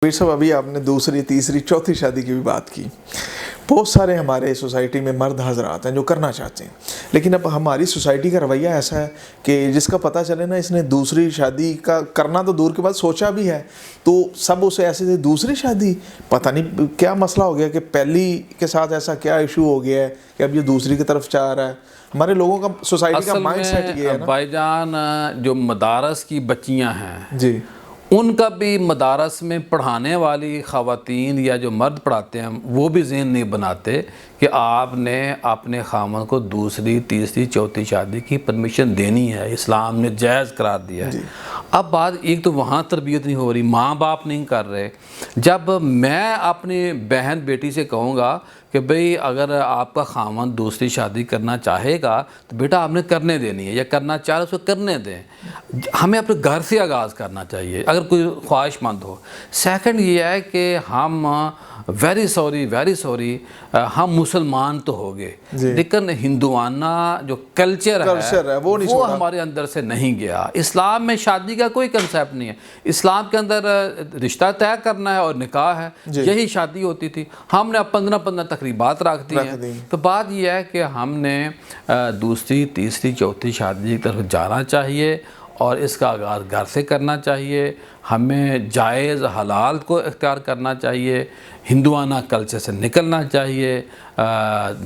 پیر صاحب ابھی آپ نے دوسری تیسری چوتھی شادی کی بھی بات کی. بہت سارے ہمارے سوسائٹی میں مرد حضرات ہیں جو کرنا چاہتے ہیں، لیکن اب ہماری سوسائٹی کا رویہ ایسا ہے کہ جس کا پتہ چلے نا اس نے دوسری شادی کا کرنا تو دور کے بعد سوچا بھی ہے تو سب اسے ایسے سے دوسری شادی، پتہ نہیں کیا مسئلہ ہو گیا کہ پہلی کے ساتھ ایسا کیا ایشو ہو گیا ہے کہ اب یہ دوسری کی طرف چاہ رہا ہے. ہمارے لوگوں کا سوسائٹی کا مائنڈ سیٹ یہ ہے نا. بھائی جان جو مدارس کی بچیاں ہیں جی، ان کا بھی مدارس میں پڑھانے والی خواتین یا جو مرد پڑھاتے ہیں وہ بھی ذہن نہیں بناتے کہ آپ نے اپنے خامن کو دوسری تیسری چوتھی شادی کی پرمیشن دینی ہے، اسلام نے جائز قرار دیا ہے. اب بات ایک تو وہاں تربیت نہیں ہو رہی، ماں باپ نہیں کر رہے. جب میں اپنی بہن بیٹی سے کہوں گا کہ بھئی اگر آپ کا خامن دوسری شادی کرنا چاہے گا تو بیٹا آپ نے کرنے دینی ہے، یا کرنا چاہ رہے اس کو کرنے دیں. ہمیں اپنے گھر سے آغاز کرنا چاہیے اگر کوئی خواہش مند ہو. سیکنڈ یہ ہے کہ ہم ویری سوری ہم مسلمان تو ہو گئے لیکن ہندوانہ جو کلچر ہے وہ ہمارے اندر سے نہیں گیا. اسلام میں شادی کا کوئی کنسیپٹ نہیں ہے. اسلام کے اندر رشتہ طے کرنا ہے اور نکاح ہے، یہی شادی ہوتی تھی. ہم نے اب 15 تقریبات رکھ دی ہیں. تو بات یہ ہے کہ ہم نے دوسری تیسری چوتھی شادی کی طرف جانا چاہیے اور اس کا آغاز گھر سے کرنا چاہیے. ہمیں جائز حلال کو اختیار کرنا چاہیے، ہندوانہ کلچر سے نکلنا چاہیے.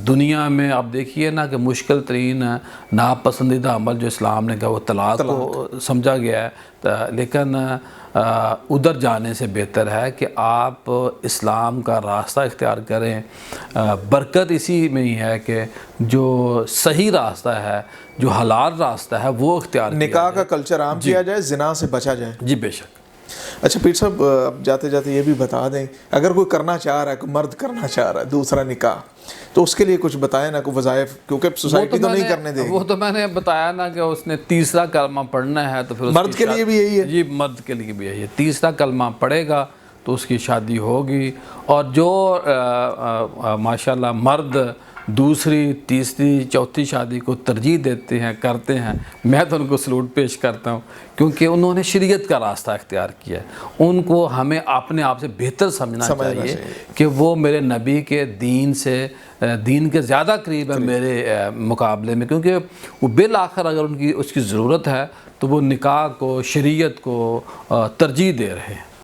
دنیا میں اب دیکھیے نا کہ مشکل ترین ناپسندیدہ عمل جو اسلام نے کہا وہ طلاق کو سمجھا گیا ہے. لیکن ادھر جانے سے بہتر ہے کہ آپ اسلام کا راستہ اختیار کریں. برکت اسی میں ہی ہے کہ جو صحیح راستہ ہے، جو حلال راستہ ہے وہ اختیار کیا نکاح کا کلچر عام کیا جائے، زنا سے بچا جائے. جی بے شک. اچھا پیر صاحب اب جاتے جاتے یہ بھی بتا دیں، اگر کوئی کرنا چاہ رہا ہے، کوئی مرد کرنا چاہ رہا ہے دوسرا نکاح، تو اس کے لیے کچھ بتائیں نا، کوئی وظائف، کیونکہ سوسائٹی تو نہیں کرنے دے گی. وہ تو میں نے بتایا نا کہ اس نے تیسرا کلمہ پڑھنا ہے تو پھر مرد کے لیے بھی یہی ہے. جی مرد کے لیے بھی یہی ہے. تیسرا کلمہ پڑھے گا تو اس کی شادی ہوگی. اور جو ماشاءاللہ مرد دوسری تیسری چوتھی شادی کو ترجیح دیتے ہیں، کرتے ہیں، میں تو ان کو سلوٹ پیش کرتا ہوں کیونکہ انہوں نے شریعت کا راستہ اختیار کیا ہے. ان کو ہمیں اپنے آپ سے بہتر سمجھنا چاہیے کہ وہ میرے نبی کے دین کے زیادہ قریب ہے میرے مقابلے میں، کیونکہ وہ بالآخر اگر اس کی ضرورت ہے تو وہ نکاح کو، شریعت کو ترجیح دے رہے ہیں.